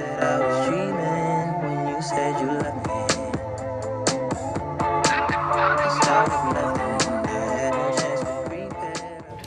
that I was dreaming when you said you left me.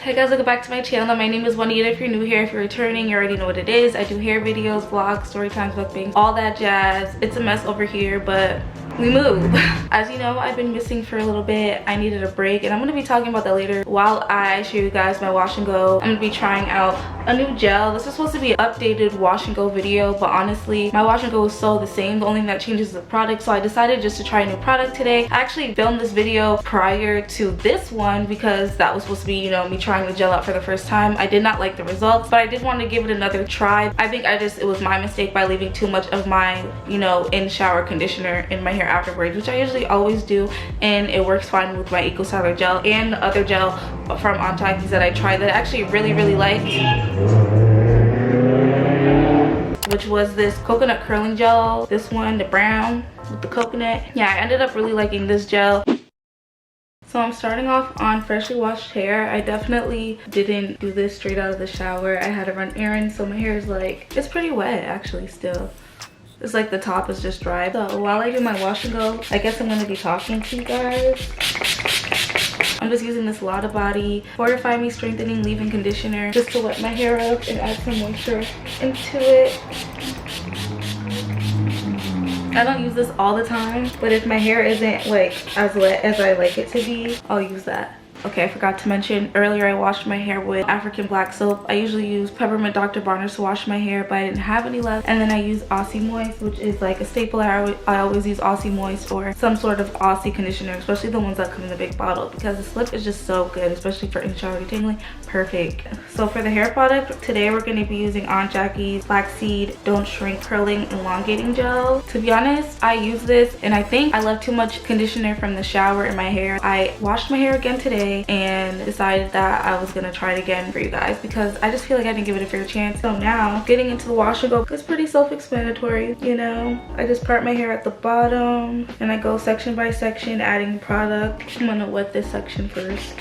Hey guys, welcome back to my channel. My name is Juanita. If you're new here, if you're returning, you already know what it is. I do hair videos, vlogs, story times, mukbangs, all that jazz. It's a mess over here, but we move. As you know, I've been missing for a little bit. I needed a break, and I'm going to be talking about that later. While I show you guys my wash and go, I'm going to be trying out a new gel. This is supposed to be an updated wash and go video, but honestly, my wash and go is so the same. The only thing that changes is the product, so I decided just to try a new product today. I actually filmed this video prior to this one because that was supposed to be, you know, me trying the gel out for the first time. I did not like the results, but I did want to give it another try. I think it was my mistake by leaving too much of my, you know, in shower conditioner in my hair afterwards, which I usually always do, and it works fine with my Eco Styler gel and the other gel from Aunt Jackie's that I tried that I actually really liked, which was this coconut curling gel. This one, the brown with the coconut. Yeah, I ended up really liking this gel. So I'm starting off on freshly washed hair. I definitely didn't do this straight out of the shower. I had to run errands, so my hair is like, it's pretty wet actually still. It's like the top is just dry. So while I do my wash and go, I guess I'm gonna be talking to you guys. I'm just using this Lotta Body Fortify Me Strengthening Leave-In Conditioner just to wet my hair up and add some moisture into it. I don't use this all the time, but if my hair isn't like as wet as I like it to be, I'll use that. Okay, I forgot to mention earlier I washed my hair with African black soap. I usually use peppermint Dr. Bronner's to wash my hair, but I didn't have any left. And then I use Aussie Moist, which is like a staple. I always use Aussie Moist or some sort of Aussie conditioner, especially the ones that come in the big bottle, because the slip is just so good, especially for in-shower detangling. Perfect. So for the hair product, today we're going to be using Aunt Jackie's Flaxseed Don't Shrink Curling Elongating Gel. To be honest, I use this and I think I left too much conditioner from the shower in my hair. I washed my hair again today and decided that I was gonna try it again for you guys because I just feel like I didn't give it a fair chance. So now getting into the wash and go is pretty self-explanatory, you know. I just part my hair at the bottom and I go section by section adding product. I'm gonna wet this section first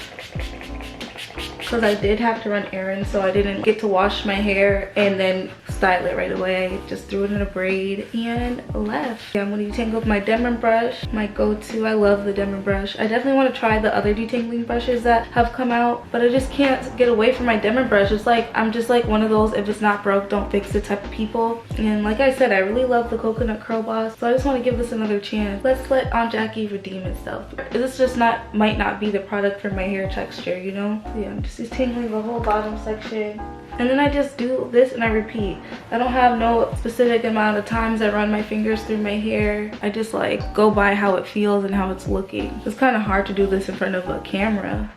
because I did have to run errands, so I didn't get to wash my hair and then style it right away. Just threw it in a braid and left. Yeah, I'm gonna detangle with my Denman brush, my go-to. I love the Denman brush. I definitely want to try the other detangling brushes that have come out, but I just can't get away from my Denman brush. It's like I'm just like one of those if it's not broke don't fix it type of people. And like I said, I really love the coconut curl boss, so I just want to give this another chance. Let's let Aunt Jackie redeem itself. This just might not be the product for my hair texture, you know. Yeah, I'm just detangling the whole bottom section. And then I just do this and I repeat. I don't have no specific amount of times I run my fingers through my hair. I just like go by how it feels and how it's looking. It's kind of hard to do this in front of a camera.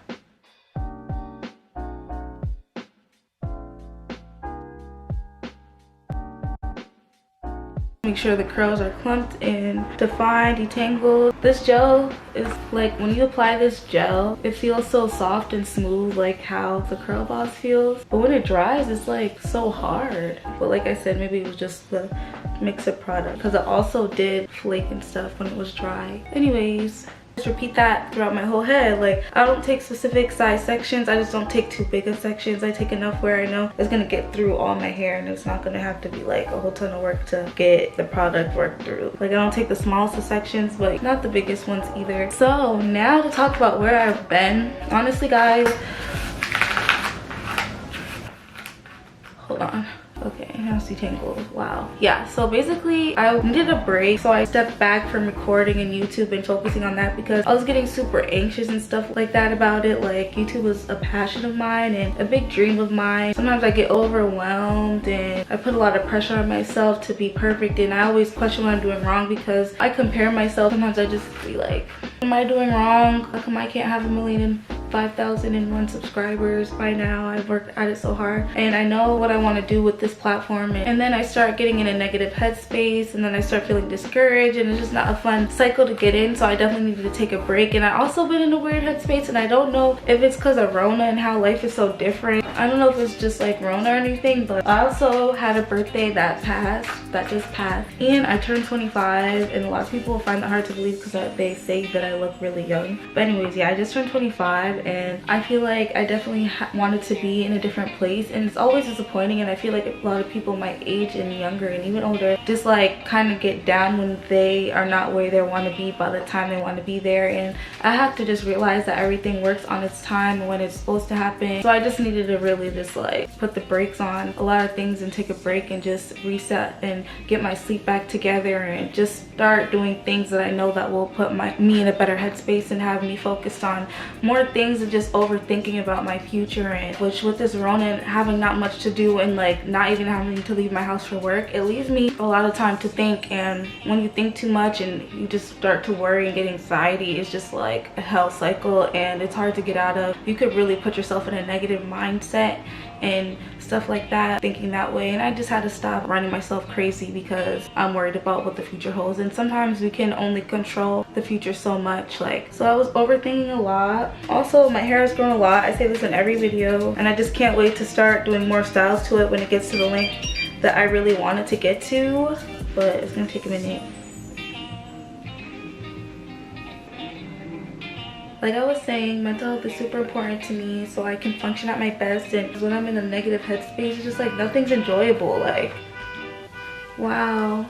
Make sure the curls are clumped and defined, detangled. This gel is like, when you apply this gel, it feels so soft and smooth like how the curl boss feels. But when it dries, it's like so hard. But like I said, maybe it was just the mix of product because it also did flake and stuff when it was dry. Anyways, just repeat that throughout my whole head. Like, I don't take specific size sections. I just don't take too big of sections. I take enough where I know it's gonna get through all my hair and it's not gonna have to be like a whole ton of work to get the product worked through. Like, I don't take the smallest of sections, but not the biggest ones either. So now to talk about where I've been. Honestly, guys, hold on. Okay, now it's detangled. Wow. Yeah, so basically I needed a break, so I stepped back from recording and YouTube and focusing on that because I was getting super anxious and stuff like that about it. Like, YouTube was a passion of mine and a big dream of mine. Sometimes I get overwhelmed and I put a lot of pressure on myself to be perfect, and I always question what I'm doing wrong because I compare myself. Sometimes I just be like, am I doing wrong? How come I can't have 1,005,001 subscribers by now? I've worked at it so hard and I know what I want to do with this platform, and then I start getting in a negative headspace and then I start feeling discouraged, and it's just not a fun cycle to get in. So I definitely needed to take a break, and I also been in a weird headspace, and I don't know if it's because of Rona and how life is so different. I don't know if it's just like Rona or anything, but I also had a birthday that just passed, and I turned 25, and a lot of people find it hard to believe because they say that I look really young. But anyways, yeah, I just turned 25 and I feel like I definitely wanted to be in a different place, and it's always disappointing. And I feel like a lot of people my age and younger and even older just like kind of get down when they are not where they want to be by the time they want to be there. And I have to just realize that everything works on its time and when it's supposed to happen. So I just needed to really just like put the brakes on a lot of things and take a break and just reset and get my sleep back together and just start doing things that I know that will put me in a better headspace and have me focused on more things than just overthinking about my future. And which with this Rona and having not much to do and like not even having to leave my house for work, it leaves me a lot of time to think. And when you think too much and you just start to worry and get anxiety, it's just like a hell cycle and it's hard to get out of. You could really put yourself in a negative mindset and stuff like that, thinking that way. And I just had to stop running myself crazy because I'm worried about what the future holds. And sometimes we can only control the future so much. Like, so I was overthinking a lot. Also, my hair has grown a lot. I say this in every video, and I just can't wait to start doing more styles to it when it gets to the length that I really wanted to get to, but it's gonna take a minute. Like I was saying, mental health is super important to me so I can function at my best. And when I'm in a negative headspace, it's just like nothing's enjoyable. Like, wow.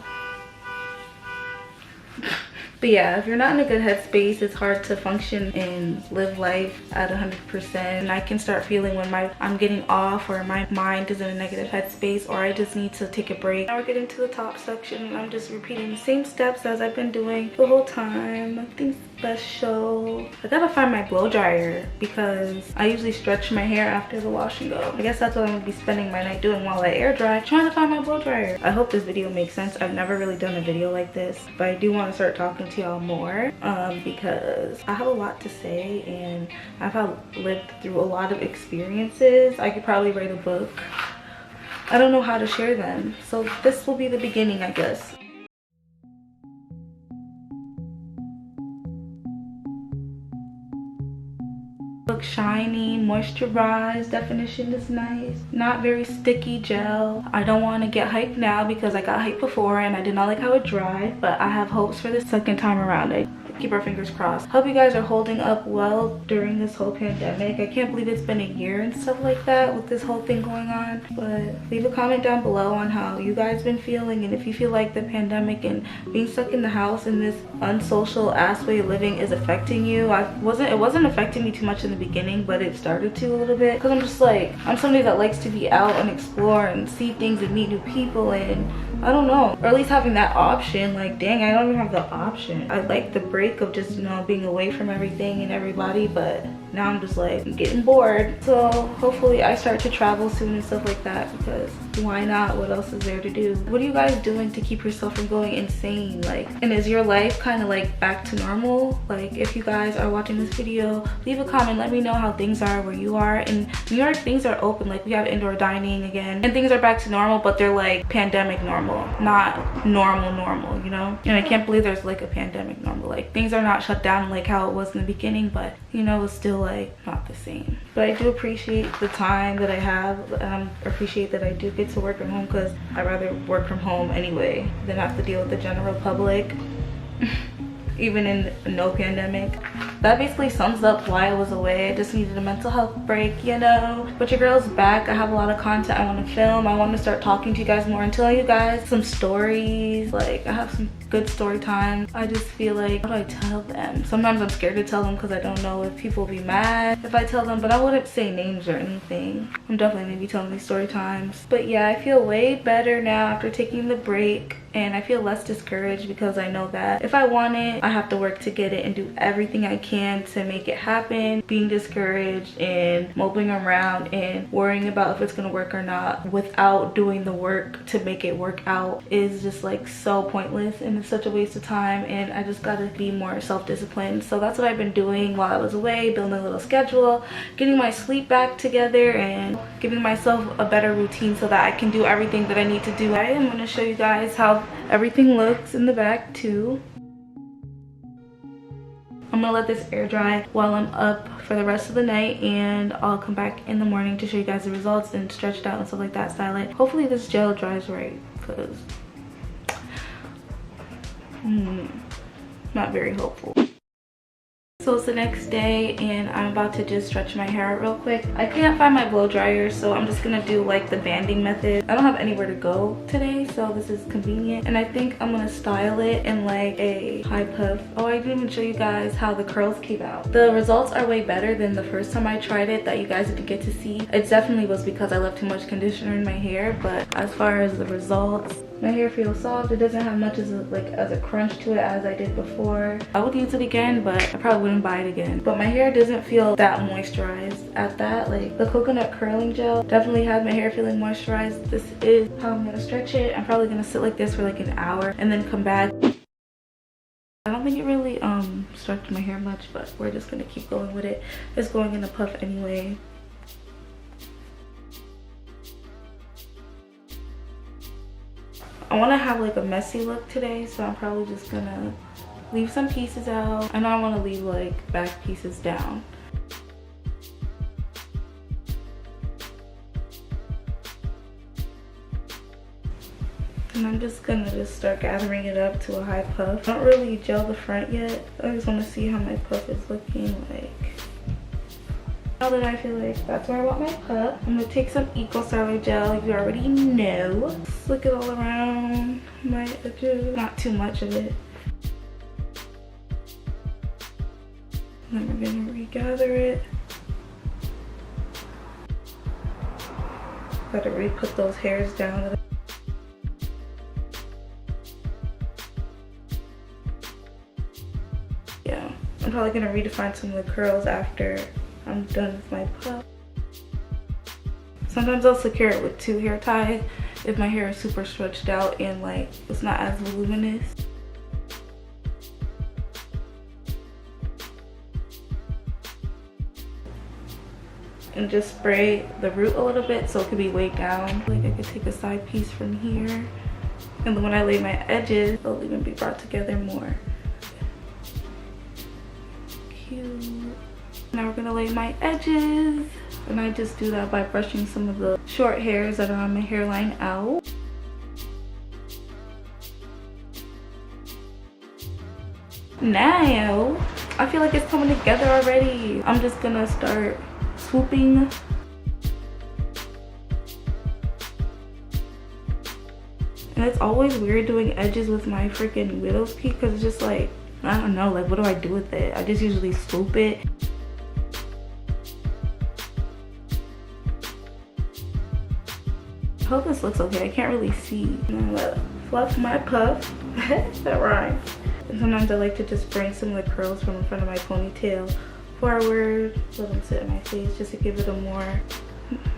But yeah, if you're not in a good headspace, it's hard to function and live life at 100%. And I can start feeling when I'm getting off or my mind is in a negative headspace, or I just need to take a break. Now we're getting to the top section and I'm just repeating the same steps as I've been doing the whole time. Nothing special. I gotta find my blow dryer because I usually stretch my hair after the wash and go. I guess that's what I'm gonna be spending my night doing while I air dry, trying to find my blow dryer. I hope this video makes sense. I've never really done a video like this, but I do want to start talking to y'all more because I have a lot to say and I've lived through a lot of experiences. I could probably write a book. I don't know how to share them, so this will be the beginning, I guess. Look shiny, moisturized, definition is nice, not very sticky gel. I don't want to get hyped now because I got hyped before and I did not like how it dried, but I have hopes for the second time around. I keep our fingers crossed. Hope you guys are holding up well during this whole pandemic. I can't believe it's been a year and stuff like that with this whole thing going on. But leave a comment down below on how you guys been feeling, and if you feel like the pandemic and being stuck in the house in this unsocial ass way of living is affecting you. It wasn't affecting me too much in the beginning, but it started to a little bit because I'm just like, I'm somebody that likes to be out and explore and see things and meet new people, and I don't know, or at least having that option. Like, dang, I don't even have the option. I like the break of just, you know, being away from everything and everybody, but now I'm just like, I'm getting bored. So hopefully I start to travel soon and stuff like that, because why not? What else is there to do? What are you guys doing to keep yourself from going insane? Like, and is your life kind of like back to normal? Like, if you guys are watching this video, leave a comment, let me know how things are where you are. In New York, things are open. Like, we have indoor dining again and things are back to normal, but they're like pandemic normal, not normal, you know? And I can't believe there's like a pandemic normal. Like, things are not shut down like how it was in the beginning, but you know, it's still like not the same. But I do appreciate the time that I have. Appreciate that I do get to work from home, because I'd rather work from home anyway than have to deal with the general public. Even in no pandemic. That basically sums up why I was away. I just needed a mental health break, you know. But your girl's back. I have a lot of content I want to film. I want to start talking to you guys more and telling you guys some stories. Like, I have some good story time. I just feel like, how do I tell them? Sometimes I'm scared to tell them because I don't know if people will be mad if I tell them, but I wouldn't say names or anything. I'm definitely gonna be telling these story times. But yeah, I feel way better now after taking the break. And I feel less discouraged because I know that if I want it, I have to work to get it and do everything I can to make it happen. Being discouraged and moping around and worrying about if it's gonna work or not without doing the work to make it work out is just like so pointless, and it's such a waste of time. And I just gotta be more self-disciplined. So that's what I've been doing while I was away, building a little schedule, getting my sleep back together, and giving myself a better routine so that I can do everything that I need to do. I am gonna show you guys how everything looks in the back too. I'm gonna let this air dry while I'm up for the rest of the night, and I'll come back in the morning to show you guys the results and stretch it out and stuff like that, style it. Hopefully this gel dries right, because not very hopeful. So So it's the next day and I'm about to just stretch my hair out real quick. I can't find my blow dryer, so I'm just gonna do like the banding method. I don't have anywhere to go today, so this is convenient. And I think I'm gonna style it in like a high puff. Oh, I didn't even show you guys how the curls came out. The results are way better than the first time I tried it that you guys didn't get to see. It definitely was because I left too much conditioner in my hair, but as far as the results, my hair feels soft. It doesn't have much as a crunch to it as I did before. I would use it again, but I probably wouldn't buy it again. But my hair doesn't feel that moisturized at that. Like the coconut curling gel definitely has my hair feeling moisturized. This is how I'm gonna stretch it. I'm probably gonna sit like this for like an hour and then come back. I don't think it really stretched my hair much, but we're just gonna keep going with it. It's going in a puff anyway. I want to have like a messy look today, so I'm probably just gonna leave some pieces out, and I want to leave like back pieces down. And I'm just gonna start gathering it up to a high puff. I don't really gel the front yet. I just want to see how my puff is looking like. Now that I feel like that's where I want my puff, I'm gonna take some Eco Styler gel. You already know. Slick it all around my edges. Not too much of it. And then we're gonna regather it. Gotta re-put those hairs down. Yeah, I'm probably gonna redefine some of the curls after I'm done with my puff. Sometimes I'll secure it with 2 hair ties if my hair is super stretched out and like it's not as voluminous. And just spray the root a little bit so it could be weighed down. Like I could take a side piece from here, and then when I lay my edges, they'll even be brought together more. Cute. Now we're gonna lay my edges, and I just do that by brushing some of the short hairs that are on my hairline out. Now I feel like it's coming together already. I'm just gonna start swooping. And it's always weird doing edges with my freaking widow's peak because it's just like, I don't know, like what do I do with it? I just usually swoop it. I hope this looks okay. I can't really see. I'm gonna fluff my puff. That rhymes. And sometimes I like to just bring some of the curls from the front of my ponytail forward, let them sit in my face just to give it a more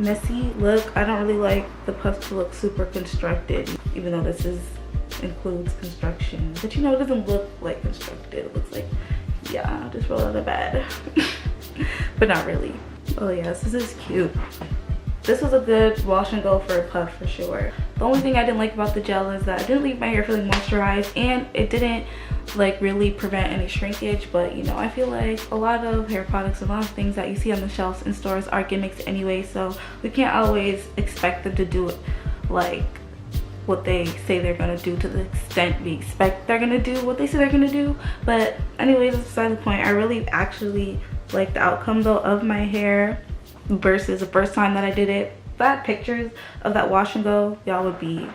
messy look. I don't really like the puff to look super constructed, even though this includes construction. But you know, it doesn't look like constructed. It looks like, yeah, just roll out of bed. But not really. Oh yes, this is cute. This was a good wash and go for a puff for sure. The only thing I didn't like about the gel is that it didn't leave my hair feeling moisturized, and it didn't like really prevent any shrinkage. But you know, I feel like a lot of hair products, a lot of things that you see on the shelves in stores are gimmicks anyway, so we can't always expect them to do it like what they say they're gonna do to the extent we expect they're gonna do what they say they're gonna do. But anyways, that's beside the point. I really actually like the outcome though of my hair versus the first time that I did it. If I had pictures of that wash and go, y'all would be.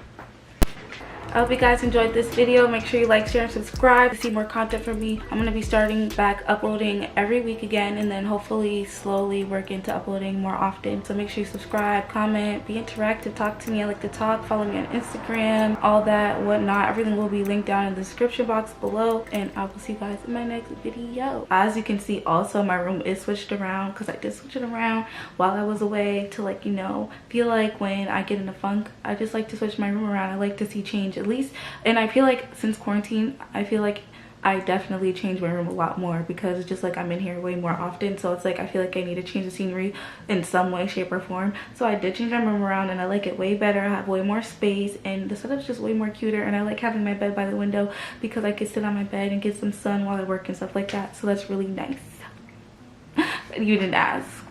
I hope you guys enjoyed this video. Make sure you like, share, and subscribe to see more content from me. I'm gonna be starting back uploading every week again, and then hopefully slowly work into uploading more often. So make sure you subscribe, comment, be interactive, talk to me. I like to talk. Follow me on Instagram, all that, whatnot. Everything will be linked down in the description box below, and I will see you guys in my next video. As you can see, also my room is switched around because I did switch it around while I was away to, like, you know, feel like when I get in a funk, I just like to switch my room around. I like to see change at least. And I feel like since quarantine, I feel like I definitely changed my room a lot more because it's just like I'm in here way more often. So it's like I feel like I need to change the scenery in some way, shape, or form. So I did change my room around, and I like it way better. I have way more space, and the setup's just way more cuter. And I like having my bed by the window because I can sit on my bed and get some sun while I work and stuff like that. So that's really nice. You didn't ask.